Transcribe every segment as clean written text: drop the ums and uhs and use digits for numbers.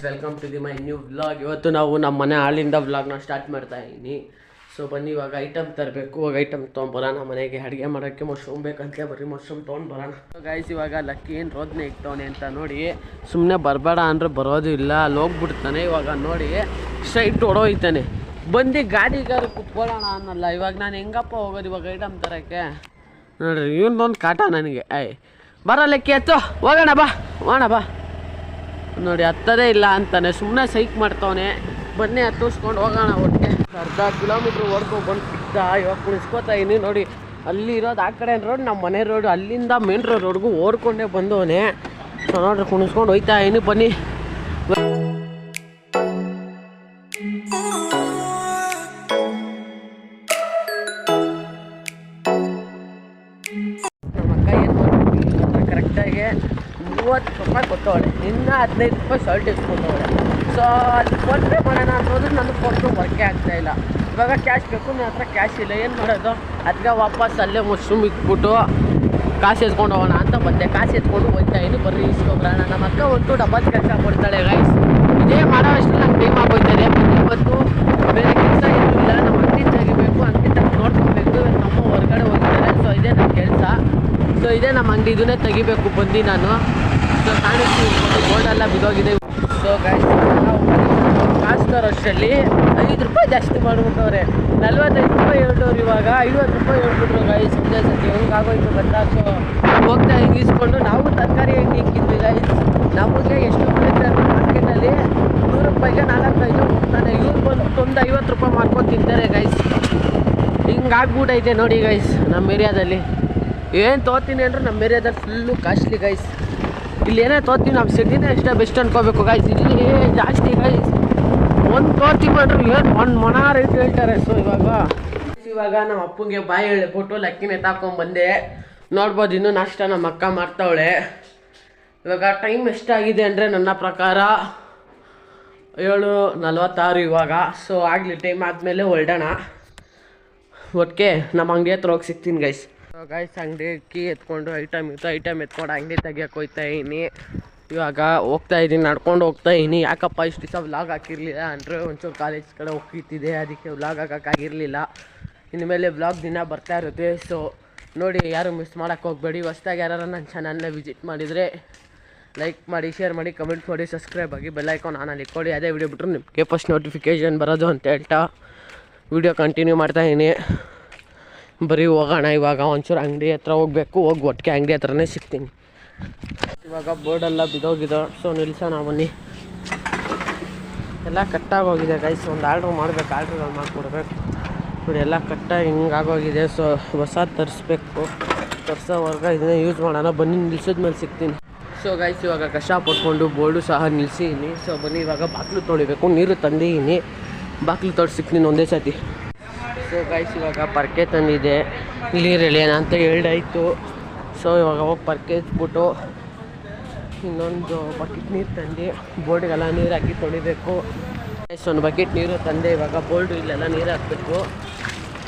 Welcome to the my new vlog. ಇವತ್ತು ನಾವು ನಮ್ಮ ಮನೆ ಹಾಲಿಂದ ವ್ಲಾಗ್ನ ಸ್ಟಾರ್ಟ್ ಮಾಡ್ತಾ ಇದ್ದೀನಿ. ಸೊ ಬನ್ನಿ ಇವಾಗ ಐಟಮ್ ತರಬೇಕು. ಇವಾಗ ಐಟಮ್ ತೊಗೊಂಬರೋಣ. ಮನೆಗೆ ಅಡುಗೆ ಮಾಡೋಕ್ಕೆ ಮಶ್ರೂಮ್ ಬೇಕಂತಲೇ ಬರ್ರಿ ಮಶ್ರೂಮ್ ತೊಗೊಂಡ್ಬರೋಣ. ಗೈಸ್ ಇವಾಗ ಲಕ್ಕಿ ಏನು ರೋದನೆ ಇಕ್ತವನೆ ಅಂತ ನೋಡಿ ಸುಮ್ಮನೆ ಬರಬೇಡ ಅಂದರೆ ಬರೋದು ಇಲ್ಲ, ಅಲ್ಲಿ ಹೋಗ್ಬಿಡ್ತಾನೆ. ಇವಾಗ ನೋಡಿ ಸ್ಟ್ರೈಟ್ ಹೊಡೋಯ್ತಾನೆ. ಬಂದು ಗಾಡಿಗಾರ ಕುತ್ಕೊಳ್ಳೋಣ ಅನ್ನಲ್ಲ. ಇವಾಗ ನಾನು ಹೆಂಗಪ್ಪ ಹೋಗೋದು ಇವಾಗ ಐಟಮ್ ತರೋಕ್ಕೆ? ನೋಡ್ರಿ ಇವನೊಂದು ಕಾಟ ನನಗೆ. ಬರೋ ಲೆಕ್ಕಿ ಎತ್ತು ಹೋಗೋಣ ಬಾ ಬಾ ನೋಡಿ ಹತ್ತದೇ ಇಲ್ಲ ಅಂತಾನೆ, ಸುಮ್ಮನೆ ಸೈಕ್ ಮಾಡ್ತವನೆ. ಬನ್ನಿ ಹತ್ತಿಸ್ಕೊಂಡು ಹೋಗೋಣ ಒಟ್ಟಿಗೆ. ಅರ್ಧ ಕಿಲೋಮೀಟ್ರ್ ಓಡ್ಕೊಂಡು ಬಂದು ಸಿಗ್ತಾ ಇವಾಗ ಕುಣಿಸ್ಕೋತಾ ಇದೀನಿ. ನೋಡಿ ಅಲ್ಲಿ ಇರೋದು ಆ ಕಡೆ ರೋಡ್, ನಮ್ಮ ಮನೆ ರೋಡು, ಅಲ್ಲಿಂದ ಮೇನ್ ರೋಡ್ಗೂ ಓಡ್ಕೊಂಡೇ ಬಂದವನೇ. ಸೊ ನೋಡ್ರಿ ಕುಣಿಸ್ಕೊಂಡು ಹೋಯ್ತಾ ಇದೀನಿ. ಬನ್ನಿ ನಮ್ಮ ಅಕ್ಕ ಏನು ಮಾಡ್ಬಿಟ್ಟು ಕರೆಕ್ಟಾಗಿ 30 ರೂಪಾಯಿ ಕೊಟ್ಟವಳೆ. ಇನ್ನು 15 ರೂಪಾಯಿ ಶರ್ಟ್ ಇಸ್ಕೊಟ್ಟವಳೆ. ಸೊ ಅಲ್ಲಿ ಫೋನ್ ಪೇ ಮಾಡೋಣ ಅನ್ನೋದು ನನಗೆ ಫೋನ್ ವರ್ಕೆ ಆಗ್ತಾಯಿಲ್ಲ. ಇವಾಗ ಕ್ಯಾಶ್ ಬೇಕು, ನನ್ನ ಹತ್ರ ಕ್ಯಾಶ್ ಇಲ್ಲ. ಏನು ಮಾಡೋದು? ಅದಕ್ಕೆ ವಾಪಸ್ ಅಲ್ಲೇ ಮಶ್ರೂಮ್ ಇಟ್ಬಿಟ್ಟು ಕಾಸು ಎತ್ಕೊಂಡು ಹೋಗೋಣ ಅಂತ ಬಂದೆ. ಕಾಸು ಎತ್ಕೊಂಡು ಹೋಗ್ತಾ ಇನ್ನು ಬರ್ರಿ ಇಸ್ಕೊಬ್ರೋಣ. ನಮ್ಮ ಅಕ್ಕ ಒಂದು ಡಬಲ್ ಕೆಲಸ ಕೊಡ್ತಾಳೆ ಗೈಸ್. ಇದೇ ಮಾಡೋ ಅಷ್ಟು ನಂಗೆ ಟೈಮ್ ಆಗೋಯ್ತದೆ. ಇವತ್ತು ಬೇರೆ ಕೆಲಸ ಏನಿಲ್ಲ, ನಮ್ಮ ಅಂಗಡಿ ತೆಗಿಬೇಕು, ಅಂಗಡಿ ತೆಗೆದು ನೋಡ್ಕೊಬೇಕು. ನಮ್ಮ ಹೊರಗಡೆ ಹೋಗಿದ್ದಾರೆ. ಸೊ ಇದೇ ನಮ್ಮ ಕೆಲಸ. ಸೊ ಇದೇ ನಮ್ಮ ಅಂಗಡಿ, ಇದನ್ನೇ ತೆಗಿಬೇಕು ಬಂದು ನಾನು. ಸೊ ಕಾಣಿಸ್ತೀವಿ ಗೋಲ್ಡೆಲ್ಲ ಬಿದ್ದೋಗಿದೆ. ಸೊ ಗೈಸ್ ಕಾಸು ತರೋಷ್ಟರಲ್ಲಿ 5 ರೂಪಾಯಿ ಜಾಸ್ತಿ ಮಾಡಿಬಿಟ್ಟವ್ರೆ. 45 ರೂಪಾಯಿ ಹೇಳ್ದವ್ರು, ಇವಾಗ 50 ರೂಪಾಯಿ ಹೇಳ್ಬಿಟ್ರು ಗೈಸ್. ಒಂದೇ ಸತಿ ಹೆಂಗಾಗೋಯ್ತು ಗೊತ್ತಾ? ಸೊ ಹೋಗ್ತಾ ಹಿಂಗೆ ಇಸ್ಕೊಂಡು ನಾವು ತರಕಾರಿ ಹೆಂಗೆ ಇಕ್ಕಿದ್ವಿ ಗೈಸ್. ನಮಗೆ ಎಷ್ಟು ಬೆಳೀತಾರೆ ಮಾರ್ಕೆಟಲ್ಲಿ 100 ರೂಪಾಯಿಗೆ 4-5 ಹೋಗ್ತಾನೆ. ಇವ್ರು ಬಂದು ಒಂದು 50 ರೂಪಾಯಿ ಮಾಡ್ಕೊಂಡು ತಿಂತಾರೆ ಗೈಸ್. ಹಿಂಗಾಗ್ಬಿಟ್ಟೈತೆ ನೋಡಿ ಗೈಸ್ ನಮ್ಮ ಏರಿಯಾದಲ್ಲಿ. ಏನು ತೋತೀನಿ ಅಂದ್ರೆ ನಮ್ಮ ಏರಿಯಾದಲ್ಲಿ ಫುಲ್ಲು ಕಾಸ್ಟ್ಲಿ ಗೈಸ್. ಇಲ್ಲಿ ಏನೇ ತೋತೀವಿ ನಮ್ಮ ಸಿಟಿನೇ ಅಷ್ಟೇ ಬೆಸ್ಟ್ ಅನ್ಕೋಬೇಕು ಗೈಸ್. ಇಲ್ಲಿ ಜಾಸ್ತಿ ಗೈಸ್. ಒಂದು ತೋತೀವಿ ಅಂದ್ರೆ ಏನು ಒಂದು ಮನ ರೇಟ್ ಹೇಳ್ತಾರೆ. ಸೊ ಇವಾಗ ನಮ್ಮ ಅಪ್ಪಂಗೆ ಬಾಯಿ ಹೇಳ್ಬಿಟ್ಟು ಲಕ್ಕಿನ ಎತ್ತಾಕೊಂಡ್ಬಂದೆ. ನೋಡ್ಬೋದು ಇನ್ನೂ ನಾಷ್ಟ ನಮ್ಮ ಅಕ್ಕ ಮಾಡ್ತಾವಳೆ. ಇವಾಗ ಟೈಮ್ ಎಷ್ಟಾಗಿದೆ ಅಂದರೆ ನನ್ನ ಪ್ರಕಾರ 7:46 ಇವಾಗ. ಸೊ ಆಗಲಿ ಟೈಮ್ ಆದಮೇಲೆ ಹೊರಡೋಣ. ಒಟ್ಟಿಗೆ ನಮ್ಮ ಅಂಗಡಿ ಹತ್ರ ಹೋಗಿ ಸಿಗ್ತೀನಿ ಗೈಸ್. ಗೈಸ್ ಅಂಗಡಿ ಕೀ ಎತ್ಕೊಂಡು ಐಟಮ್ ಎತ್ಕೊಂಡು ಅಂಗಡಿ ತೆಗಿಯೋಕೆ ಹೋಗ್ತಾ ಇದ್ದೀನಿ. ಇವಾಗ ಹೋಗ್ತಾ ಇದ್ದೀನಿ, ನಡ್ಕೊಂಡು ಹೋಗ್ತಾ ಇದ್ದೀನಿ. ಯಾಕಪ್ಪ ಇಷ್ಟು ದಿವಸ ವ್ಲಾಗ್ ಹಾಕಿರಲಿಲ್ಲ ಅಂದರೆ ಒಂಚೂರು ಕಾಲೇಜ್ ಕಡೆ ಹೋಗ್ತಿದ್ದೆ, ಅದಕ್ಕೆ ವ್ಲಾಗ್ ಹಾಕೋಕ್ಕಾಗಿರಲಿಲ್ಲ. ಇನ್ಮೇಲೆ ವ್ಲಾಗ್ ದಿನ ಬರ್ತಾ ಇರುತ್ತೆ. ಸೊ ನೋಡಿ ಯಾರು ಮಿಸ್ ಮಾಡೋಕ್ಕೆ ಹೋಗಬೇಡಿ. ಹೊಸ್ದಾಗಿ ಯಾರು ನನ್ನ ಚಾನಲ್ನ ವಿಸಿಟ್ ಮಾಡಿದರೆ ಲೈಕ್ ಮಾಡಿ, ಶೇರ್ ಮಾಡಿ, ಕಮೆಂಟ್ ಮಾಡಿ, ಸಬ್ಸ್ಕ್ರೈಬ್ ಆಗಿ, ಬೆಲ್ ಐಕಾನ್ ಆನಲ್ಲಿ ಇಟ್ಕೊಳ್ಳಿ. ಅದೇ ವಿಡಿಯೋ ಬಿಟ್ಟರು ನಿಮಗೆ ಫಸ್ಟ್ ನೋಟಿಫಿಕೇಷನ್ ಬರೋದು ಅಂತ ಹೇಳ್ತಾ ವಿಡಿಯೋ ಕಂಟಿನ್ಯೂ ಮಾಡ್ತಾಯಿದ್ದೀನಿ. ಬರೀ ಹೋಗೋಣ. ಇವಾಗ ಒಂಚೂರು ಅಂಗಡಿ ಹತ್ರ ಹೋಗಬೇಕು. ಹೋಗಿ ಒಟ್ಟಿಗೆ ಅಂಗಡಿ ಹತ್ರನೇ ಸಿಗ್ತೀನಿ. ಇವಾಗ ಬೋರ್ಡೆಲ್ಲ ಬಿದ್ದೋಗಿದೆ. ಸೊ ನಿಲ್ಸೋಣ ಬನ್ನಿ. ಎಲ್ಲ ಕಟ್ಟಾಗೋಗಿದೆ ಗೈಸ್. ಒಂದು ಆರ್ಡ್ರ್ ಮಾಡಬೇಕು, ಆರ್ಡ್ರ್ಗಳು ಮಾಡಿಕೊಡ್ಬೇಕು. ನೋಡಿ ಎಲ್ಲ ಕಟ್ಟಾಗಿ ಹಿಂಗಾಗೋಗಿದೆ. ಸೊ ಹೊಸ ತರಿಸ್ಬೇಕು. ತರಿಸೋವರೆಗೆ ಇದನ್ನೇ ಯೂಸ್ ಮಾಡೋಣ. ಬನ್ನಿ ನಿಲ್ಸಿದ್ಮೇಲೆ ಸಿಗ್ತೀನಿ. ಸೊ ಗೈಸ್ ಇವಾಗ ಕಷ್ಟಪಟ್ಕೊಂಡು ಬೋರ್ಡು ಸಹ ನಿಲ್ಸಿದ್ದೀನಿ. ಸೊ ಬನ್ನಿ ಇವಾಗ ಬಾಗಿಲು ತೊಳಿಬೇಕು. ನೀರು ತಂದಿದ್ದೀನಿ, ಬಾಗಿಲು ತೊಳೆದು ಸಿಗ್ತೀನಿ ಒಂದೇ ಸತಿ. ಸೊ ಗೈಸ್ ಇವಾಗ ಪರ್ಕೆ ತಂದಿದೆ, ನೀರು ಎಳೆಯೋಣ ಅಂತ ಹೇಳ್ದಾಯ್ತು. ಸೊ ಇವಾಗ ಹೋಗಿ ಪರ್ಕೆ ಎತ್ಬಿಟ್ಟು ಇನ್ನೊಂದು ಬಕೆಟ್ ನೀರು ತಂದು ಬೋರ್ಡಿಗೆಲ್ಲ ನೀರು ಹಾಕಿ ತೊಳಿಬೇಕು. ಒಂದು ಬಕೆಟ್ ನೀರು ತಂದೆ. ಇವಾಗ ಬೋರ್ಡು ಇಲ್ಲೆಲ್ಲ ನೀರು ಹಾಕಬೇಕು.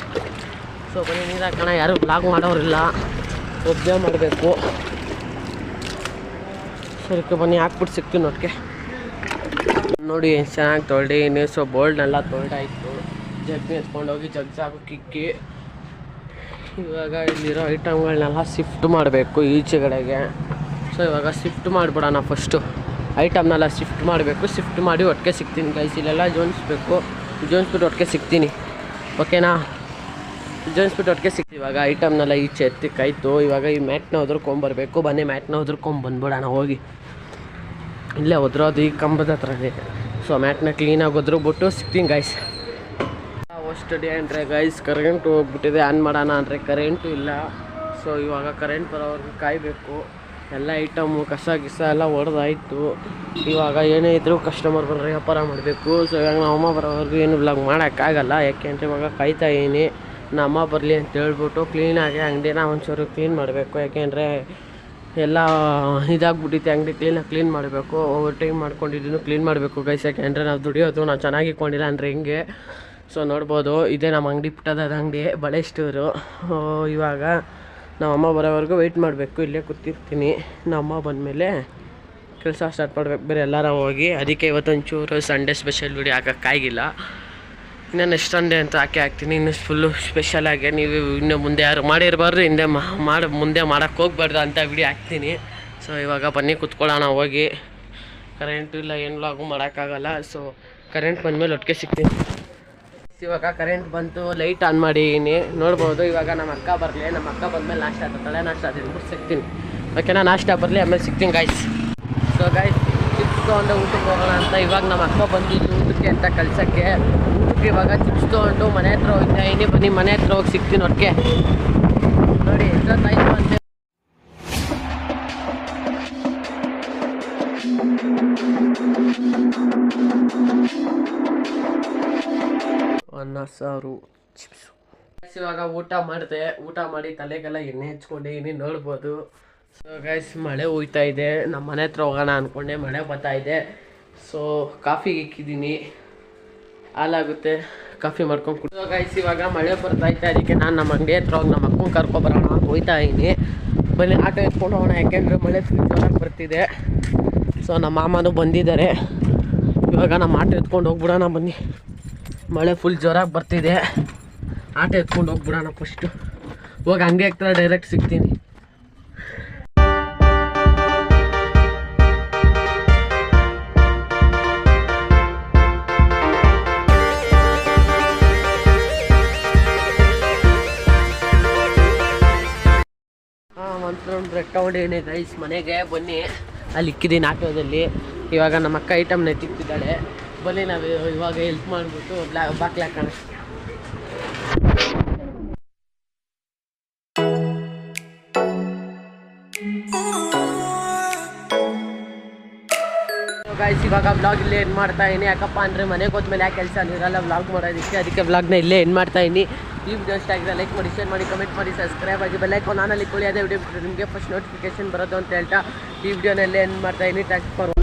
ಸೊ ಬರೀ ನೀರು ಹಾಕೋಣ. ಯಾರು ಬ್ಲಾಗ್ ಮಾಡೋರಿಲ್ಲ, ಒಬ್ಬೇ ಮಾಡಬೇಕು. ಸರಿ ಬನ್ನಿ ಹಾಕ್ಬಿಟ್ಟು ಸಿಗ್ತೀನಿ ಒಟ್ಟಿಗೆ. ನೋಡಿ ಚೆನ್ನಾಗಿ ತೊಳೆದೀನಿ. ಸೊ ಬೋಲ್ಡ್ನೆಲ್ಲ ತೊಳೆದಾಯ್ತು. ಜಗ್ಗಿ ಎತ್ಕೊಂಡೋಗಿ ಜಗ್ ಸಾಕು ಕಿಕ್ಕಿ ಇವಾಗ ಇಲ್ಲಿರೋ ಐಟಮ್ಗಳನ್ನೆಲ್ಲ ಶಿಫ್ಟ್ ಮಾಡಬೇಕು ಈಚೆಗಡೆಗೆ. ಸೊ ಇವಾಗ ಶಿಫ್ಟ್ ಮಾಡಿಬಿಡೋಣ. ಫಸ್ಟು ಐಟಮ್ನೆಲ್ಲ ಶಿಫ್ಟ್ ಮಾಡಬೇಕು. ಶಿಫ್ಟ್ ಮಾಡಿ ಒಟ್ಟಿಗೆ ಸಿಗ್ತೀನಿ ಗೈಸ್. ಇಲ್ಲೆಲ್ಲ ಜೋಡಿಸ್ಬೇಕು. ಜೋಡಿಸ್ಬಿಟ್ಟು ಒಟ್ಟಿಗೆ ಸಿಗ್ತೀನಿ, ಓಕೆನಾ? ಜೋಡಿಸ್ಬಿಟ್ಟು ಒಟ್ಟಿಗೆ ಸಿಗ್ತೀವಿ. ಇವಾಗ ಐಟಮ್ನೆಲ್ಲ ಈಚೆ ಎತ್ತಿಕ್ಕಾಯ್ತು. ಇವಾಗ ಈ ಮ್ಯಾಟ್ನ ಒದ್ರಕೊಂಬರ್ಬೇಕು. ಬನ್ನಿ ಮ್ಯಾಟ್ನ ಒದ್ರಕೊಂಬಂದ್ಬಿಡೋಣ ಹೋಗಿ. ಇಲ್ಲೇ ಒದ್ರೋದು ಈ ಕಂಬದ ಹತ್ರನೇ. ಸೊ ಮ್ಯಾಟ್ನ ಕ್ಲೀನಾಗಿ ಒದ್ರಬಿಟ್ಟು ಸಿಗ್ತೀನಿ ಗೈಸ್. ಫಸ್ಟ್ ಡೇ ಅಂದರೆ ಗೈಸ್ ಕರೆಂಟು ಹೋಗ್ಬಿಟ್ಟಿದೆ. ಆನ್ ಮಾಡೋಣ ಅಂದರೆ ಕರೆಂಟು ಇಲ್ಲ. ಸೊ ಇವಾಗ ಕರೆಂಟ್ ಬರೋವ್ರಿಗೆ ಕಾಯಬೇಕು. ಎಲ್ಲ ಐಟಮು ಕಸ ಎಲ್ಲ ಹೊಡೆದಾಯ್ತು. ಇವಾಗ ಏನೇ ಇದ್ದರೂ ಕಸ್ಟಮರ್ ಬಂದರೆ ವ್ಯಾಪಾರ ಮಾಡಬೇಕು. ಸೊ ಇವಾಗ ನಮ್ಮ ಅಮ್ಮ ಬರೋವರೆಗೂ ಏನು ವ್ಲಾಗ್ ಮಾಡೋಕ್ಕಾಗಲ್ಲ. ಯಾಕೆಂದರೆ ಇವಾಗ ಕಾಯ್ತಾ ಇದ್ದೀನಿ ನಮ್ಮ ಅಮ್ಮ ಬರಲಿ ಅಂತ ಹೇಳ್ಬಿಟ್ಟು. ಕ್ಲೀನಾಗಿ ಅಂಗಡಿನ ಒಂಚೂರು ಕ್ಲೀನ್ ಮಾಡಬೇಕು. ಯಾಕೆಂದರೆ ಎಲ್ಲ ಇದಾಗ್ಬಿಟ್ಟಿತ್ತು. ಅಂಗಡಿ ಕ್ಲೀನ್ ಮಾಡಬೇಕು. ಓವರ್ ಟೈಮ್ ಮಾಡ್ಕೊಂಡಿದ್ದೀನಿ, ಕ್ಲೀನ್ ಮಾಡಬೇಕು ಗೈಸ್. ಯಾಕೆಂದರೆ ನಾವು ದುಡಿಯೋದು ನಾವು ಚೆನ್ನಾಗಿ ಇಟ್ಕೊಂಡಿಲ್ಲ ಅಂದರೆ ಹಿಂಗೆ. ಸೊ ನೋಡ್ಬೋದು ಇದೇ ನಮ್ಮ ಅಂಗಡಿ, ಪುಟ್ಟದಾದ ಅಂಗಡಿ, ಬಳೆ ಸ್ಟೋರು. ಇವಾಗ ನಮ್ಮಮ್ಮ ಬರೋವರೆಗೂ ವೆಯ್ಟ್ ಮಾಡಬೇಕು, ಇಲ್ಲೇ ಕೂತಿರ್ತೀನಿ. ನಮ್ಮಮ್ಮ ಬಂದಮೇಲೆ ಕೆಲಸ ಸ್ಟಾರ್ಟ್ ಮಾಡ್ಬೇಕು, ಬೇರೆ ಎಲ್ಲಾರ ಹೋಗಿ. ಅದಕ್ಕೆ ಇವತ್ತೊಂಚೂರು ಸಂಡೇ ಸ್ಪೆಷಲ್ ವೀಡಿಯೋ ಹಾಕೋಕ್ಕಾಗಿಲ್ಲ. ಇನ್ನು ನೆಕ್ಸ್ಟ್ ಸಂಡೇ ಅಂತ ಹಾಕ್ತೀನಿ. ಇನ್ನು ಫುಲ್ಲು ಸ್ಪೆಷಲಾಗಿ ನೀವು ಇನ್ನು ಮುಂದೆ ಯಾರು ಮಾಡಿರಬಾರ್ದು, ಹಿಂದೆ ಮುಂದೆ ಮಾಡೋಕ್ಕೆ ಹೋಗ್ಬಾರ್ದು ಅಂತ ವಿಡಿಯೋ ಹಾಕ್ತೀನಿ. ಸೊ ಇವಾಗ ಬನ್ನಿ ಕೂತ್ಕೊಳ್ಳೋಣ ಹೋಗಿ. ಕರೆಂಟು ಇಲ್ಲ, ಏನು ವ್ಲಾಗು ಮಾಡೋಕ್ಕಾಗಲ್ಲ. ಸೊ ಕರೆಂಟ್ ಬಂದಮೇಲೆ ಒಟ್ಟಿಗೆ ಸಿಗ್ತೀನಿ. ಇವಾಗ ಕರೆಂಟ್ ಬಂತು, ಲೈಟ್ ಆನ್ ಮಾಡಿದ್ದೀನಿ, ನೋಡ್ಬೋದು. ಇವಾಗ ನಮ್ಮ ಅಕ್ಕ ಬರಲಿ, ನಮ್ಮ ಅಕ್ಕ ಬಂದಮೇಲೆ ನಾಷ್ಟ ತಲೆ ನಾಷ್ಟ ತಿಂದ್ಬಿಟ್ಟು ಸಿಗ್ತೀನಿ. ಓಕೆನಾ, ನಾಷ್ಟ ಬರಲಿ, ಆಮೇಲೆ ಸಿಗ್ತೀನಿ ಗಾಯ್ಸ್. ಸೊ ಗಾಯ್ಸ್, ಚಿಪ್ಸ್ ತೊಗೊಂಡು ಊಟಕ್ಕೆ ಹೋಗೋಣ ಅಂತ ಇವಾಗ ನಮ್ಮ ಅಕ್ಕ ಬಂದಿದ್ದು ಊಟಕ್ಕೆ ಅಂತ ಕಳ್ಸೋಕ್ಕೆ. ಊಟಕ್ಕೆ ಇವಾಗ ಚಿಪ್ಸ್ ತೊಗೊಂಡು ಮನೆ ಹತ್ರ ಹೋಗ್ತಾ ಇದ್ದೀನಿ. ಬನ್ನಿ ಮನೆ ಹತ್ರ ಹೋಗಿ ಸಿಗ್ತೀನಿ ಒಟ್ಟಿಗೆ. ನೋಡಿ ಎಷ್ಟೊತ್ತಾಯ್ತು ಅಂತ. ಅನ್ನ ಸಾರು ಚಿಪ್ಸು. ಇವಾಗ ಊಟ ಮಾಡಿದೆ, ಊಟ ಮಾಡಿ ತಲೆಗೆಲ್ಲ ಎಣ್ಣೆ ಹಚ್ಕೊಂಡಿದ್ದೀನಿ, ನೋಡ್ಬೋದು. ಸೊ ಗೈಸ್, ಮಳೆ ಹೋಯ್ತಾ ಇದೆ. ನಮ್ಮ ಮನೆ ಹತ್ರ ಹೋಗೋಣ ಅಂದ್ಕೊಂಡೆ, ಮಳೆ ಬರ್ತಾ ಇದೆ. ಸೊ ಕಾಫಿಗೆ ಇಕ್ಕಿದ್ದೀನಿ, ಹಾಲಾಗುತ್ತೆ, ಕಾಫಿ ಮಾಡ್ಕೊಂಡು ಕುಡಿದು. ಗೈಸ್, ಇವಾಗ ಮಳೆ ಬರ್ತೈತೆ, ಅದಕ್ಕೆ ನಾನು ನಮ್ಮ ಅಂಗಡಿ ಹತ್ರ ಹೋಗಿ ನಮ್ಮ ಅಕ್ಕನ ಕರ್ಕೊಬರೋಣ ಅಂತ ಹೋಯ್ತಾ ಇದ್ದೀನಿ. ಬನ್ನಿ ಆಟೋ ಎತ್ಕೊಂಡು ಹೋಗೋಣ, ಯಾಕೆಂದರೆ ಮಳೆ ಫುಲ್ ಜೋರಾಗಿ ಬರ್ತಿದೆ. ಸೊ ನಮ್ಮ ಮಾಮನೂ ಬಂದಿದ್ದಾರೆ. ಇವಾಗ ನಮ್ಮ ಆಟೋ ಎತ್ಕೊಂಡು ಹೋಗ್ಬಿಡೋಣ ಬನ್ನಿ. ಮಳೆ ಫುಲ್ ಜೋರಾಗಿ ಬರ್ತಿದೆ, ಆಟೋ ಎತ್ಕೊಂಡು ಹೋಗ್ಬಿಡೋಣ. ಫಸ್ಟು ಹೋಗಿ ಅಂಗಡಿ ಹತ್ರ ಡೈರೆಕ್ಟ್ ಸಿಗ್ತೀನಿ. ಒಂದು ಬ್ರೆಡ್ ತೊಗೊಂಡಿದ್ದೀನಿ ಗೈಸ್ ಮನೆಗೆ. ಬನ್ನಿ, ಅಲ್ಲಿ ಇಕ್ಕಿದ್ದೀನಿ ಆಟೋದಲ್ಲಿ. ಇವಾಗ ನಮ್ಮ ಅಕ್ಕ ಐಟಮ್ನ ಎತ್ತಿಕ್ತಿದ್ದಾಳೆ. ಬನ್ನಿ ನಾವು ಇವಾಗ ಹೆಲ್ಪ್ ಮಾಡಿಬಿಟ್ಟು ಬಾಕ್ಲ ಹಾಕೋಣ. ಗೈಸ್, ಇವಾಗ ವ್ಲಾಗ್ ಇಲ್ಲೇ ಎಂಡ್ ಮಾಡ್ತಾ ಇದ್ದೀನಿ. ಯಾಕಪ್ಪ ಅಂದರೆ ಮನೆಗೆ ಹೋದ್ಮೇಲೆ ಯಾಕೆ ಕೆಲಸ ಇರಲ್ಲ ವ್ಲಾಗ್ ಮಾಡೋದಕ್ಕೆ, ಅದಕ್ಕೆ ವ್ಲಾಗ್ನ ಇಲ್ಲೇ ಎಂಡ್ ಮಾಡ್ತಾ ಇದ್ದೀನಿ. ಈ ವಿಡಿಯೋ ಇಷ್ಟ ಆಗಿದ್ರೆ ಲೈಕ್ ಮಾಡಿ, ಶೇರ್ ಮಾಡಿ, ಕಮೆಂಟ್ ಮಾಡಿ, ಸಬ್ಸ್ಕ್ರೈಬ್ ಆಗಿ ಬೆಲ್ ಐಕಾನ್ ಆನಲ್ಲಿ ಇಟ್ಕೊಳ್ಳಿ. ಅದೇ ವಿಡಿಯೋ ನಿಮಗೆ ಫಸ್ಟ್ ನೋಟಿಫಿಕೇಶನ್ ಬರೋದು ಅಂತ ಹೇಳ್ತಾ ಈ ವಿಡಿಯೋನಲ್ಲೇ ಎಂಡ್ ಮಾಡ್ತಾ ಇದ್ದೀನಿ. Thanks for